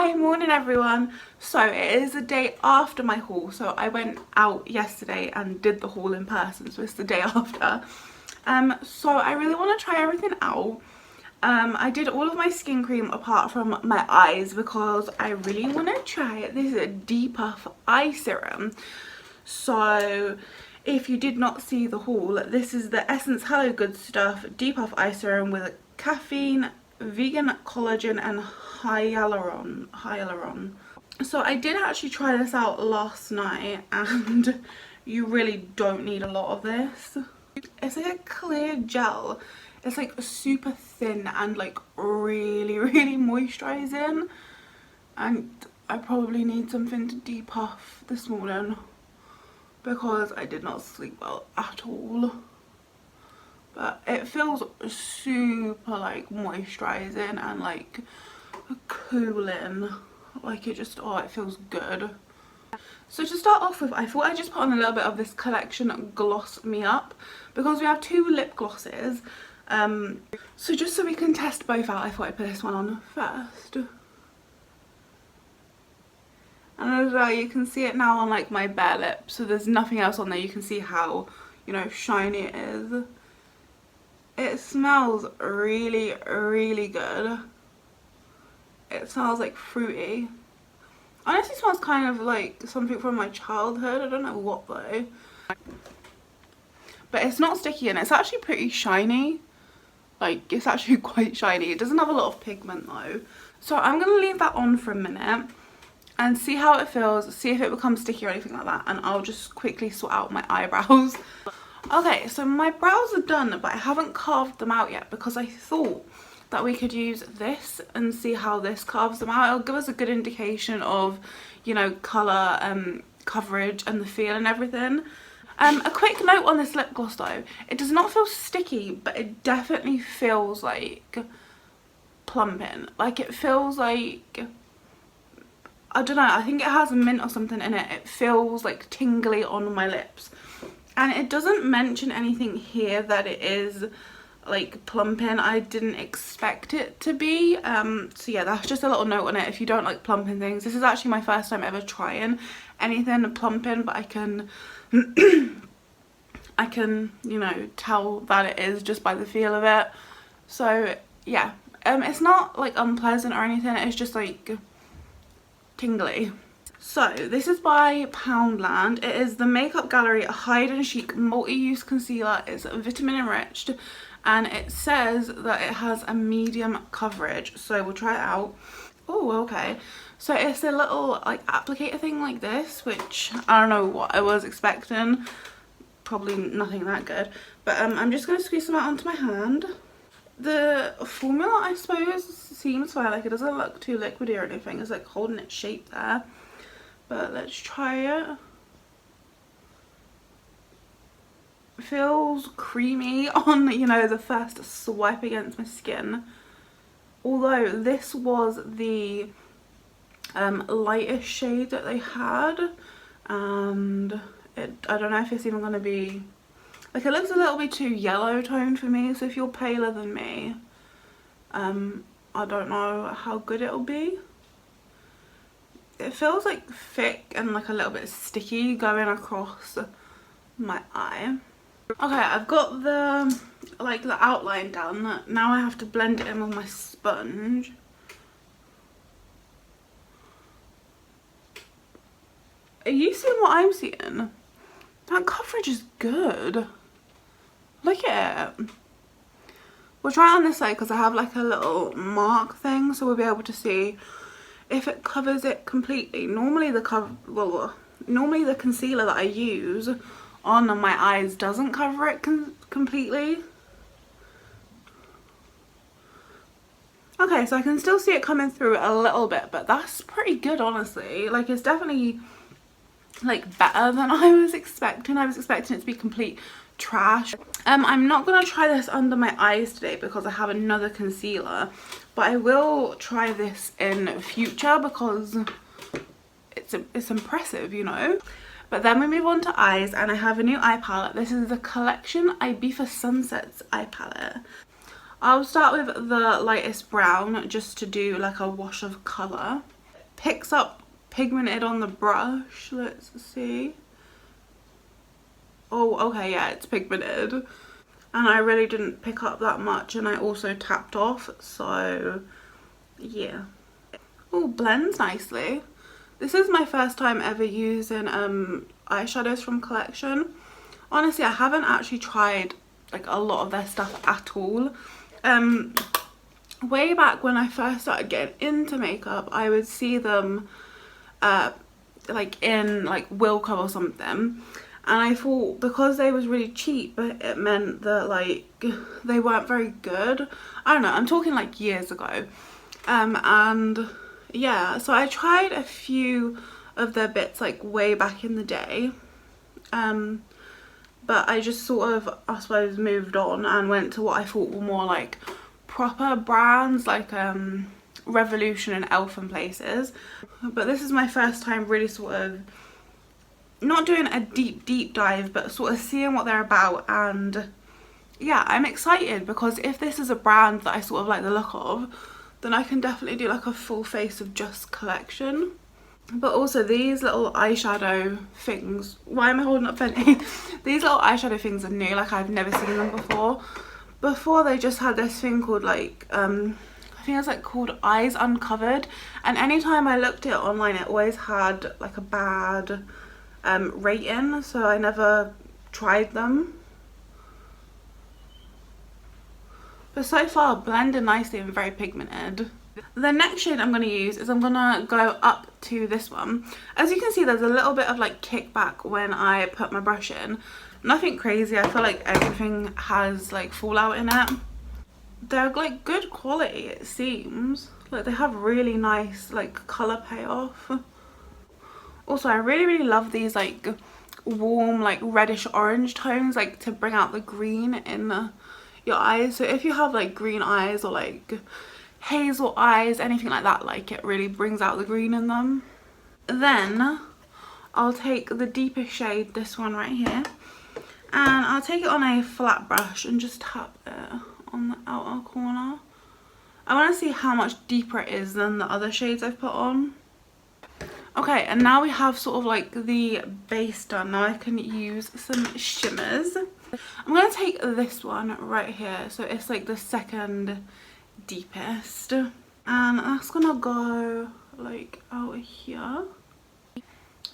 Hi, morning everyone. So it is the day after my haul. So I went out yesterday and did the haul in person. So it's the day after. So I really want to try everything out. I did all of my skin cream apart from my eyes because I really want to try it. This is a Depuff eye serum. So if you did not see the haul, this is the Essence Hello Good Stuff Depuff eye serum with caffeine, vegan collagen and hyaluron. So I did actually try this out last night and you really don't need a lot of this. It's like a clear gel. It's like super thin and like really moisturizing, and I probably need something to depuff this morning because I did not sleep well at all. But it feels super like moisturizing and like cooling, like it just, oh, it feels good. So to start off with, I thought I'd just put on a little bit of this collection Gloss Me Up because we have two lip glosses. So just so we can test both out, I thought I'd put this one on first. And as well, you can see it now on like my bare lips, so there's nothing else on there. You can see how, you know, shiny it is. It smells really good. It smells like fruity. Honestly, smells kind of like something from my childhood. I don't know what though. But it's not sticky and it's actually pretty shiny. Like, it's actually quite shiny. It doesn't have a lot of pigment though. So I'm going to leave that on for a minute and see how it feels. See if it becomes sticky or anything like that. And I'll just quickly sort out my eyebrows. Okay, so my brows are done, but I haven't carved them out yet because I thought that we could use this and see how this carves them out. It'll give us a good indication of, you know, colour, coverage and the feel and everything. A quick note on this lip gloss though, it does not feel sticky, but it definitely feels like plumping. Like it feels like, I don't know, I think it has mint or something in it. It feels like tingly on my lips. And it doesn't mention anything here that it is like plumping. I didn't expect it to be. So yeah, that's just a little note on it if you don't like plumping things. This is actually my first time ever trying anything plumping, but I can I can, you know, tell that it is just by the feel of it. So yeah, it's not like unpleasant or anything, it's just like tingly. So this is by Poundland. It is the Makeup Gallery Hide and Chic multi-use concealer. It's vitamin enriched and it says that it has a medium coverage, so we'll try it out. Oh, okay, so it's a little like applicator thing like this, which I don't know what I was expecting. Probably nothing that good, but I'm just going to squeeze some out onto my hand. The formula, I suppose, seems fine. Like, it doesn't look too liquidy or anything. It's like holding its shape there. But let's try it. It feels creamy on, you know, the first swipe against my skin. Although this was the lightest shade that they had. And I don't know if it's even going to be... Like, it looks a little bit too yellow toned for me. So if you're paler than me, I don't know how good it'll be. It feels like thick and like a little bit sticky going across my eye. Okay, I've got the like the outline done. Now I have to blend it in with my sponge. Are you seeing what I'm seeing? That coverage is good. Look at it. We'll try it on this side because I have like a little mark thing, so we'll be able to see if it covers it completely. Normally the concealer that I use on my eyes doesn't cover it completely. Okay, so I can still see it coming through a little bit, but that's pretty good, honestly. Like, it's definitely like better than I was expecting. I was expecting it to be complete trash. I'm not gonna try this under my eyes today because I have another concealer, but I will try this in future because it's impressive, you know. But then we move on to eyes, and I have a new eye palette. This is the Collection Ibiza Sunsets eye palette. I'll start with the lightest brown just to do like a wash of colour. picks up pigmented on the brush. Let's see. Oh, okay, yeah, it's pigmented. And I really didn't pick up that much, and I also tapped off, so yeah. Oh, blends nicely. This is my first time ever using eyeshadows from Collection. Honestly, I haven't actually tried like a lot of their stuff at all. Way back when I first started getting into makeup, I would see them like in like Wilko or something, and I thought because they was really cheap it meant that like they weren't very good. I don't know, I'm talking like years ago. And yeah, so I tried a few of their bits like way back in the day, but I just sort of, I suppose, moved on and went to what I thought were more like proper brands, like Revolution and Elf and places. But this is my first time really sort of not doing a deep dive, but sort of seeing what they're about. And yeah, I'm excited because if this is a brand that I sort of like the look of, then I can definitely do like a full face of just Collection. But also these little eyeshadow things, why am I holding up Fenty? These little eyeshadow things are new, like I've never seen them before. Before they just had this thing called like, I think it's like called Eyes Uncovered. And anytime I looked at it online, it always had like a bad rating, so I never tried them. But so far, blended nicely and very pigmented. The next shade I'm going to use is I'm going to go up to this one. As you can see, there's a little bit of like kickback when I put my brush in. Nothing crazy, I feel like everything has like fallout in it. They're like good quality, it seems. Like they have really nice like colour payoff. Also, I really love these like warm like reddish orange tones, like to bring out the green in your eyes. So if you have like green eyes or like hazel eyes, anything like that, like it really brings out the green in them. Then I'll take the deepest shade, this one right here, and I'll take it on a flat brush and just tap it on the outer corner. I want to see how much deeper it is than the other shades I've put on. Okay, and now we have sort of like the base done. Now I can use some shimmers. I'm going to take this one right here, so it's like the second deepest, and that's gonna go like out here.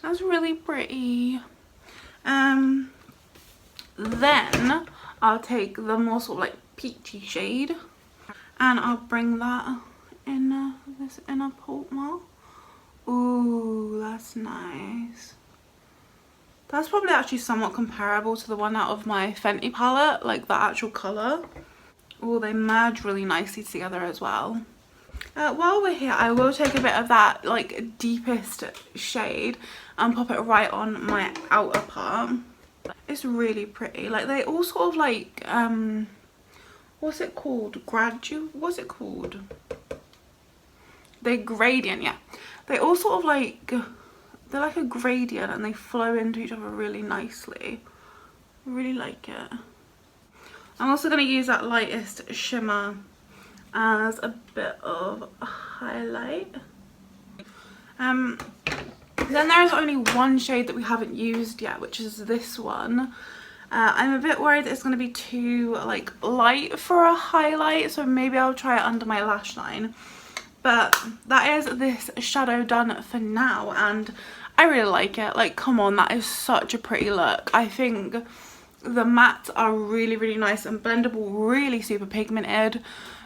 That's really pretty. Then I'll take the more sort of like peachy shade and I'll bring that in this inner port mark. Ooh, that's nice. That's probably actually somewhat comparable to the one out of my Fenty palette, like the actual colour. Oh, they merge really nicely together as well. While we're here, I will take a bit of that like deepest shade and pop it right on my outer part. It's really pretty. Like they all sort of like what's it called? What's it called? They're gradient, yeah. They all sort of like, they're like a gradient and they flow into each other really nicely. I really like it. I'm also going to use that lightest shimmer as a bit of a highlight. Then there is only one shade that we haven't used yet, which is this one. I'm a bit worried that it's going to be too like light for a highlight, so maybe I'll try it under my lash line. But that is this shadow done for now, and I really like it. Like, come on, that is such a pretty look. I think the mattes are really nice and blendable, really super pigmented,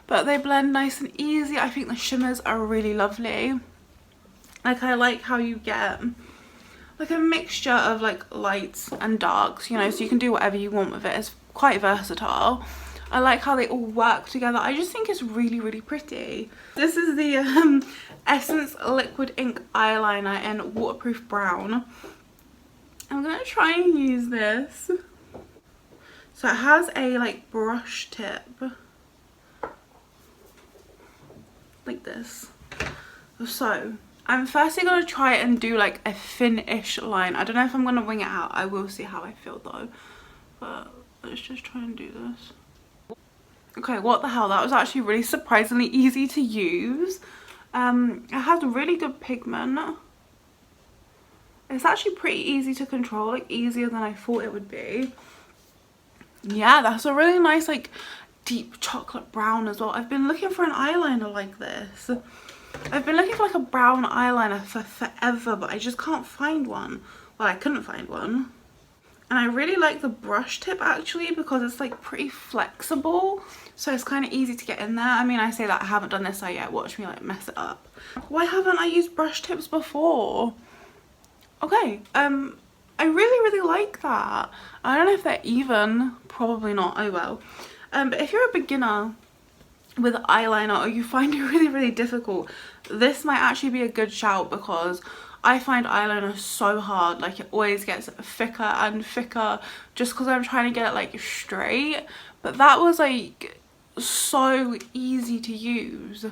but they blend nice and easy. I think the shimmers are really lovely. Like, I like how you get like a mixture of like lights and darks, you know, so you can do whatever you want with it. It's quite versatile. I like how they all work together. I just think it's really pretty. This is the Essence Liquid Ink Eyeliner in Waterproof Brown. I'm gonna try and use this. So it has a like brush tip, like this. So I'm firstly gonna try and do like a thin-ish line. I don't know if I'm gonna wing it out. I will see how I feel though. But let's just try and do this. Okay, what the hell? That was actually really surprisingly easy to use. It has really good pigment. It's actually pretty easy to control, like easier than I thought it would be. Yeah, that's a really nice like deep chocolate brown as well. I've been looking for an eyeliner like this. I've been looking for like a brown eyeliner for forever, but I just can't find one. Well, I couldn't find one. And I really like the brush tip actually, because it's like pretty flexible, so it's kind of easy to get in there. I mean, I say that I haven't done this side yet, watch me like mess it up. Why haven't I used brush tips before? Okay, I really like that. I don't know if they're even, probably not, oh well. But if you're a beginner with eyeliner or you find it really difficult, this might actually be a good shout, because I find eyeliner so hard. Like, it always gets thicker and thicker just because I'm trying to get it like straight. But that was like so easy to use.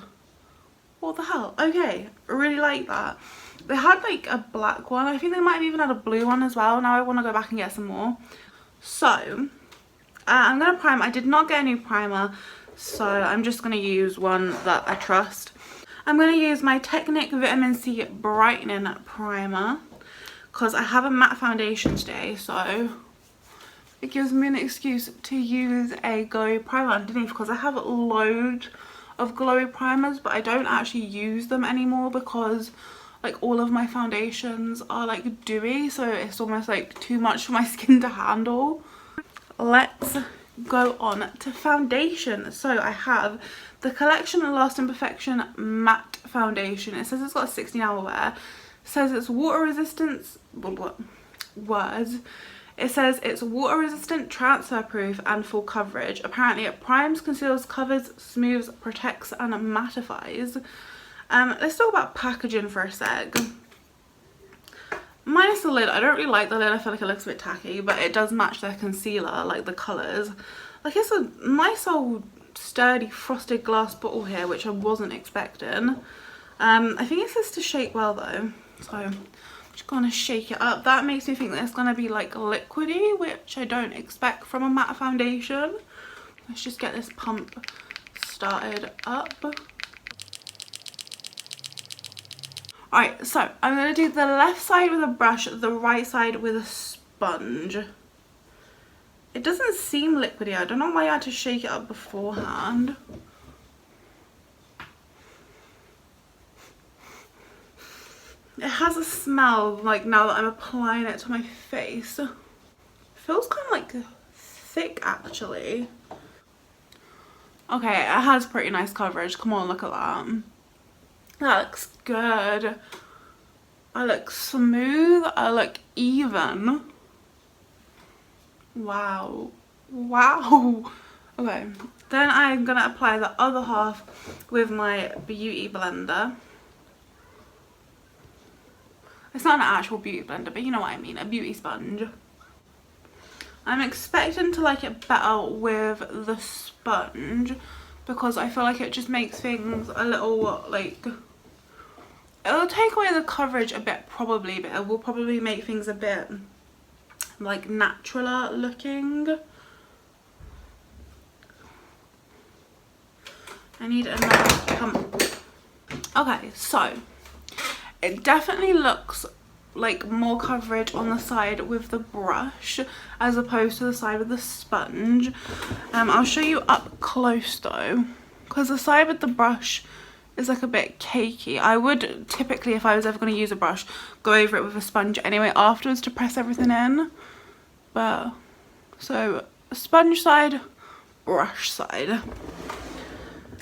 What the hell? Okay, I really like that. They had like a black one. I think they might have even had a blue one as well. Now I want to go back and get some more. So I'm going to prime. I did not get a new primer, so I'm just going to use one that I trust. I'm going to use my Technic Vitamin C Brightening Primer, because I have a matte foundation today, so it gives me an excuse to use a glowy primer underneath, because I have loads of glowy primers, but I don't actually use them anymore because like all of my foundations are like dewy, so it's almost like too much for my skin to handle. Let's go on to foundation. So I have the Collection Lasting Perfection Matte Foundation. It says it's got a 16-hour wear. It says it's water resistance, words. It says it's water resistant, transfer proof and full coverage. Apparently it primes, conceals, covers, smooths, protects and mattifies. Let's talk about packaging for a sec. Minus the lid, I don't really like the lid. I feel like it looks a bit tacky, but it does match their concealer, like the colours. Like, it's a nice old sturdy frosted glass bottle here, which I wasn't expecting. I think it says to shake well though, so I'm just gonna shake it up. That makes me think that it's gonna be like liquidy, which I don't expect from a matte foundation. Let's just get this pump started up. Alright, so I'm going to do the left side with a brush, the right side with a sponge. It doesn't seem liquidy. I don't know why I had to shake it up beforehand. It has a smell, like, now that I'm applying it to my face. It feels kind of like thick actually. Okay, it has pretty nice coverage. Come on, look at that. That looks good. I look smooth. I look even. Wow. Wow. Okay. Then I'm going to apply the other half with my beauty blender. It's not an actual beauty blender, but you know what I mean. A beauty sponge. I'm expecting to like it better with the sponge, because I feel like it just makes things a little like, it'll take away the coverage a bit probably, but it will probably make things a bit like naturaler looking. I need another pump. Okay, so it definitely looks like more coverage on the side with the brush as opposed to the side with the sponge. I'll show you up close though, because the side with the brush is like a bit cakey. I would typically, if I was ever going to use a brush, go over it with a sponge anyway afterwards to press everything in. But so sponge side, brush side.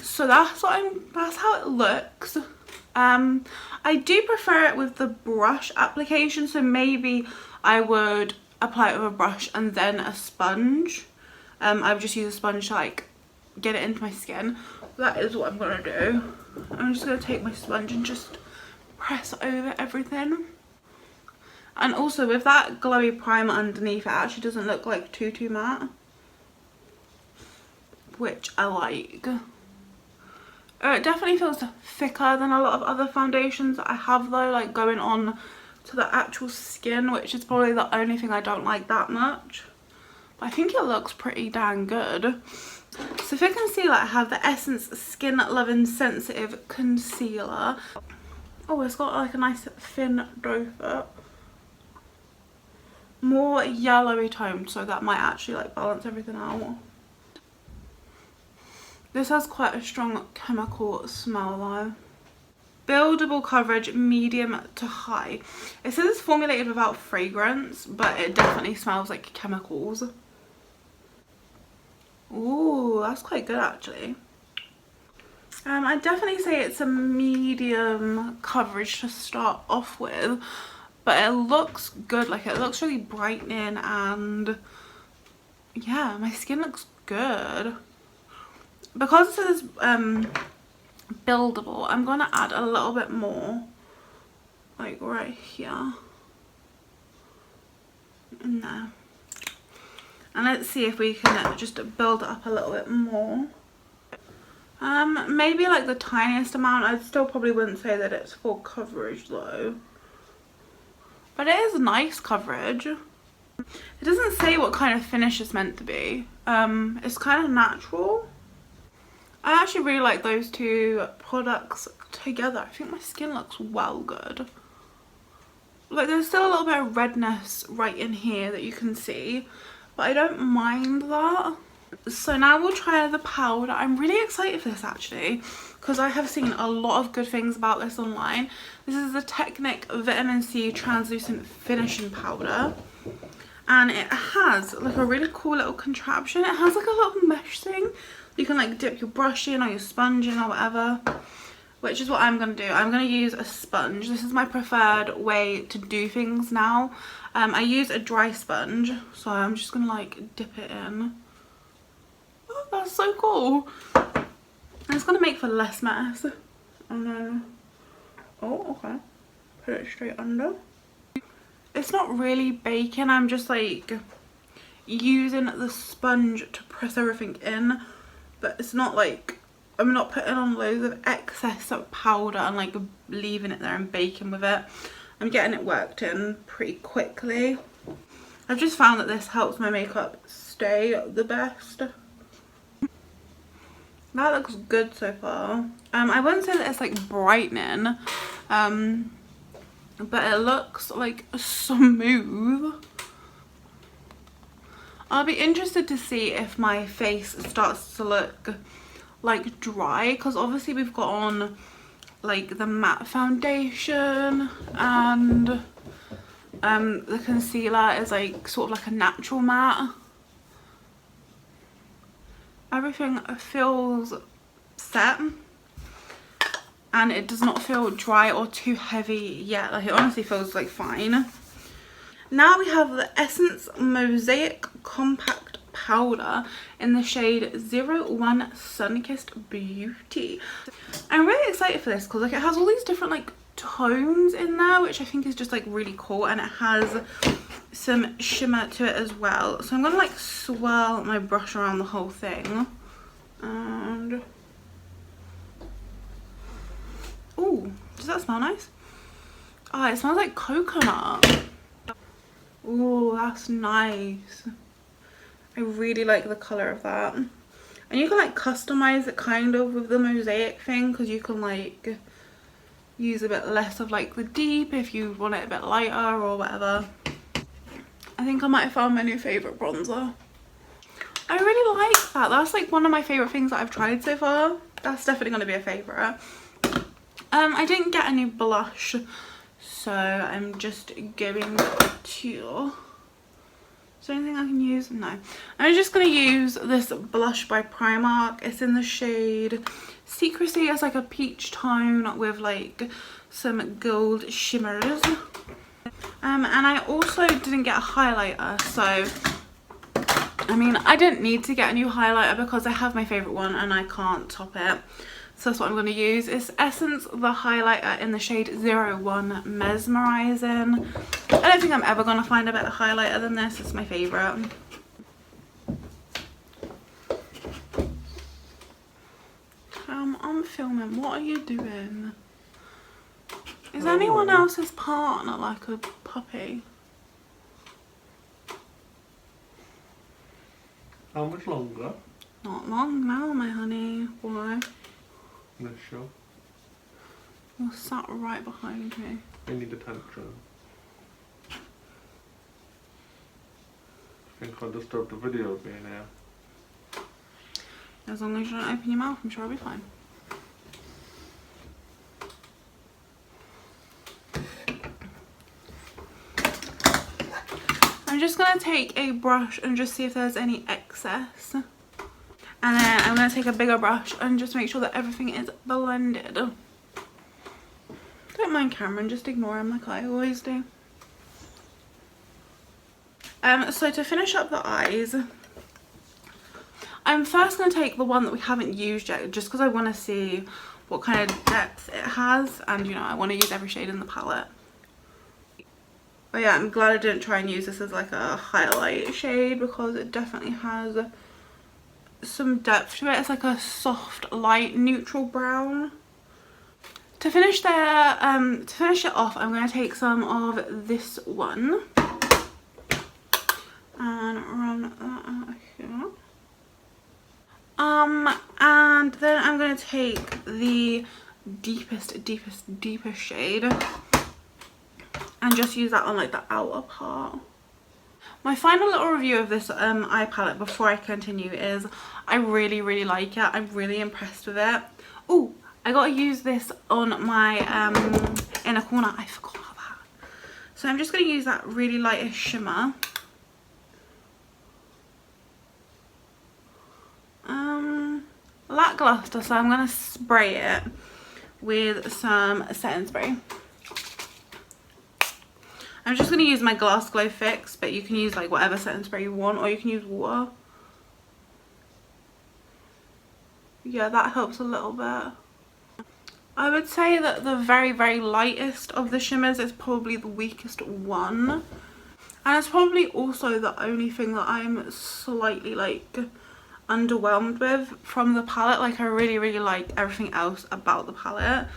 So that's how it looks. I do prefer it with the brush application, so maybe I would apply it with a brush and then a sponge. I would just use a sponge to like get it into my skin. That is what I'm gonna do. I'm just gonna take my sponge and just press over everything. And also with that glowy primer underneath, it actually doesn't look like too matte, which I like. It definitely feels thicker than a lot of other foundations that I have though, like going on to the actual skin, which is probably the only thing I don't like that much. But I think it looks pretty dang good. So for concealer, I have the Essence Skin Loving Sensitive Concealer. Oh, it's got like a nice thin doe foot. More yellowy toned, so that might actually like balance everything out. This has quite a strong chemical smell though. Buildable coverage, medium to high. It says it's formulated without fragrance, but it definitely smells like chemicals. Ooh, that's quite good actually. I'd definitely say it's a medium coverage to start off with, but it looks good. Like, it looks really brightening, and yeah, my skin looks good. Because this is buildable, I'm gonna add a little bit more, like right here and there. And let's see if we can just build it up a little bit more. Maybe like the tiniest amount. I still probably wouldn't say that it's full coverage though, but it is nice coverage. It doesn't say what kind of finish it's meant to be. It's kind of natural. I actually really like those two products together. I think my skin looks well good. Like, there's still a little bit of redness right in here that you can see, but I don't mind that. So now we'll try the powder. I'm really excited for this actually, because I have seen a lot of good things about this online. This is the Technic Vitamin C Translucent Finishing Powder. And it has like a really cool little contraption. It has like a little mesh thing. You can like dip your brush in or your sponge in or whatever. Which is what I'm going to do. I'm going to use a sponge. This is my preferred way to do things now. I use a dry sponge. So I'm just going to like dip it in. Oh, that's so cool. And it's going to make for less mess. And then, oh, okay. Put it straight under. It's not really baking. I'm just like using the sponge to press everything in. But it's not like, I'm not putting on loads of excess of powder and like leaving it there and baking with it. I'm getting it worked in pretty quickly. I've just found that this helps my makeup stay the best. That looks good so far. I wouldn't say that it's like brightening, but it looks like smooth. I'll be interested to see if my face starts to look like dry, because obviously we've got on like the matte foundation, and the concealer is like sort of like a natural matte. Everything feels set and it does not feel dry or too heavy yet. Like, it honestly feels like fine. Now we have the Essence Mosaic Compact Powder in the shade 01 Sunkissed Beauty. I'm really excited for this because like it has all these different like tones in there, which I think is just like really cool, and it has some shimmer to it as well. So I'm gonna like swirl my brush around the whole thing, and oh, does that smell nice? Oh, it smells like coconut. Oh, that's nice. I really like the colour of that. And you can like customise it kind of with the mosaic thing, because you can like use a bit less of like the deep if you want it a bit lighter or whatever. I think I might have found my new favourite bronzer. I really like that. That's like one of my favourite things that I've tried so far. That's definitely going to be a favourite. I didn't get any blush, so I'm just going to... Is there anything I can use? No. I'm just going to use this blush by Primark. It's in the shade Secrecy. It's like a peach tone with like some gold shimmers. And I also didn't get a highlighter, so I mean, I didn't need to get a new highlighter because I have my favourite one and I can't top it. So that's what I'm going to use. It's Essence the highlighter in the shade 01 Mesmerizing. I don't think I'm ever going to find a better highlighter than this. It's my favourite. I'm filming. What are you doing? Is anyone else's partner like a puppy? How much longer? Not long now, my honey. Why? Not sure. You're sat right behind me. I need attention. I think I'll disturb the video with me now. As long as you don't open your mouth, I'm sure I'll be fine. I'm just going to take a brush and just see if there's any excess. And then I'm going to take a bigger brush and just make sure that everything is blended. Don't mind Cameron, just ignore him like I always do. So to finish up the eyes, I'm first going to take the one that we haven't used yet, just because I want to see what kind of depth it has, and you know, I want to use every shade in the palette. But yeah, I'm glad I didn't try and use this as like a highlight shade, because it definitely has some depth to it. It's like a soft, light, neutral brown. To finish it off, I'm going to take some of this one and run that out here. And then I'm going to take the deepest shade and just use that on like the outer part. My final little review of this eye palette before I continue is I really like it. I'm really impressed with it. Oh, I got to use this on my inner corner. I forgot about that. So I'm just going to use that really lightish shimmer. Lackluster, so I'm going to spray it with some setting spray. I'm just going to use my Glass Glow Fix, but you can use like whatever setting spray you want, or you can use water. Yeah, that helps a little bit. I would say that the very lightest of the shimmers is probably the weakest one. And it's probably also the only thing that I'm slightly like underwhelmed with from the palette. Like I really like everything else about the palette.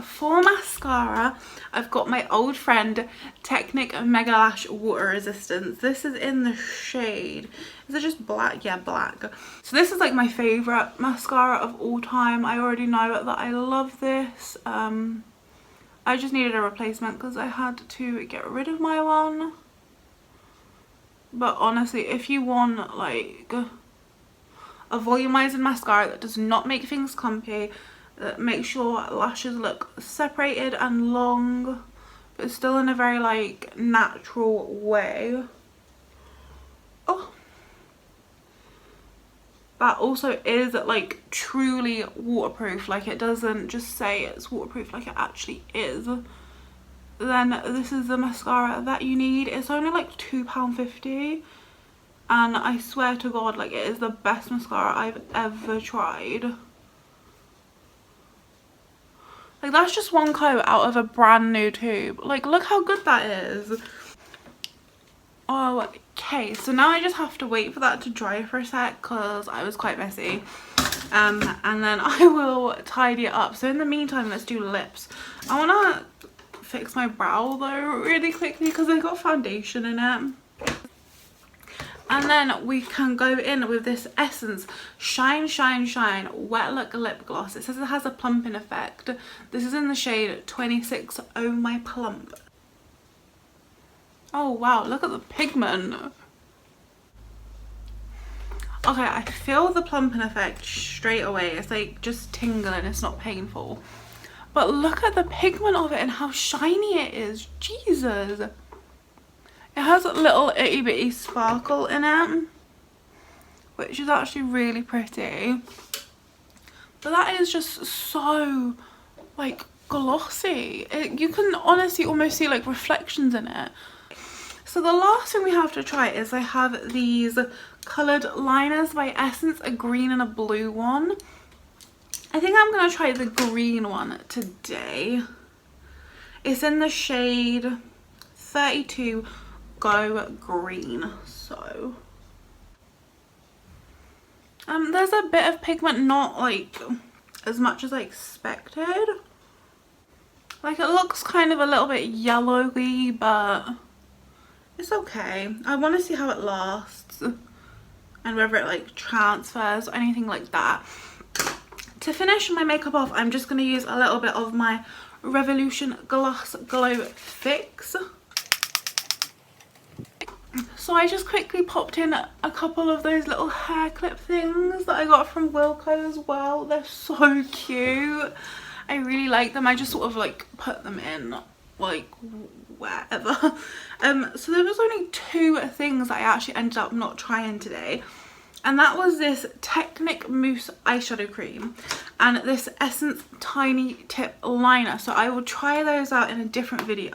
For mascara, I've got my old friend Technic Mega Lash Water Resistance. This is in the shade, is it just black? Yeah, black. So this is like my favourite mascara of all time. I already know that I love this. I just needed a replacement because I had to get rid of my one. But honestly, if you want like a volumizing mascara that does not make things clumpy, that makes your lashes look separated and long, but still in a very like natural way. Oh, that also is like truly waterproof. Like it doesn't just say it's waterproof, like it actually is. Then this is the mascara that you need. It's only like £2.50. And I swear to God, like it is the best mascara I've ever tried. Like that's just one coat out of a brand new tube. Like look how good that is. Okay, so now I just have to wait for that to dry for a sec because I was quite messy. And then I will tidy it up. So in the meantime, let's do lips. I want to fix my brow though really quickly because I got foundation in it. And then we can go in with this Essence Shine Wet Look Lip Gloss. It says it has a plumping effect. This is in the shade 26 Oh My Plump. Oh wow, look at the pigment. Okay, I feel the plumping effect straight away. It's like just tingling, it's not painful. But look at the pigment of it and how shiny it is. Jesus. It has a little itty bitty sparkle in it, which is actually really pretty. But that is just so like glossy. You can honestly almost see like reflections in it. So the last thing we have to try is I have these coloured liners by Essence, a green and a blue one. I think I'm going to try the green one today. It's in the shade 32 Go Green. So there's a bit of pigment, not like as much as I expected. Like it looks kind of a little bit yellowy, but it's okay. I want to see how it lasts. and whether it like transfers or anything like that. To finish my makeup off, I'm just going to use a little bit of my Revolution Gloss Glow Fix. So I just quickly popped in a couple of those little hair clip things that I got from Wilko as well. They're so cute. I really like them. I just sort of like put them in like wherever. So there was only 2 things that I actually ended up not trying today. And that was this Technic Mousse eyeshadow cream and this Essence Tiny Tip liner. So I will try those out in a different video.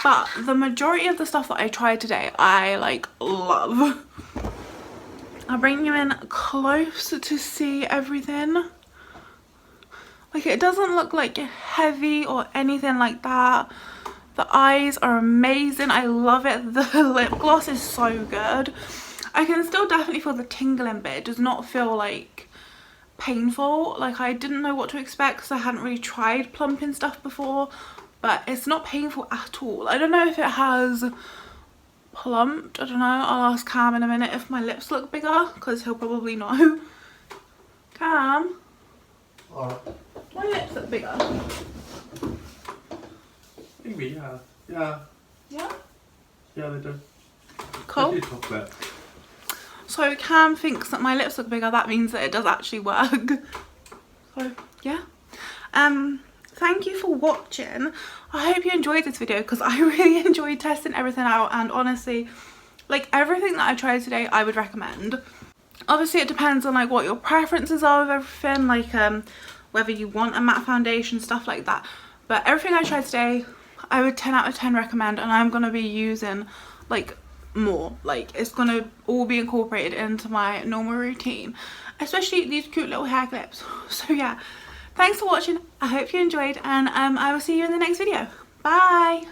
But the majority of the stuff that I tried today, I like love. I'll bring you in close to see everything. Like, it doesn't look like heavy or anything like that. The eyes are amazing. I love it. The lip gloss is so good. I can still definitely feel the tingling bit. It does not feel like painful. Like, I didn't know what to expect because I hadn't really tried plumping stuff before. But it's not painful at all. I don't know if it has plumped. I don't know. I'll ask Cam in a minute if my lips look bigger because he'll probably know. Cam? Alright. My lips look bigger. Maybe, yeah. Yeah. Yeah? Yeah, they do. Cool. They do talk about. So Cam thinks that my lips look bigger. That means that it does actually work. So, yeah. Thank you for watching. I hope you enjoyed this video because I really enjoyed testing everything out, and honestly, like, everything that I tried today I would recommend. Obviously it depends on like what your preferences are with everything, like whether you want a matte foundation, stuff like that. But everything I tried today I would 10 out of 10 recommend, and I'm gonna be using like more. Like, it's gonna all be incorporated into my normal routine, especially these cute little hair clips. So yeah, thanks for watching. I hope you enjoyed, and I will see you in the next video. Bye.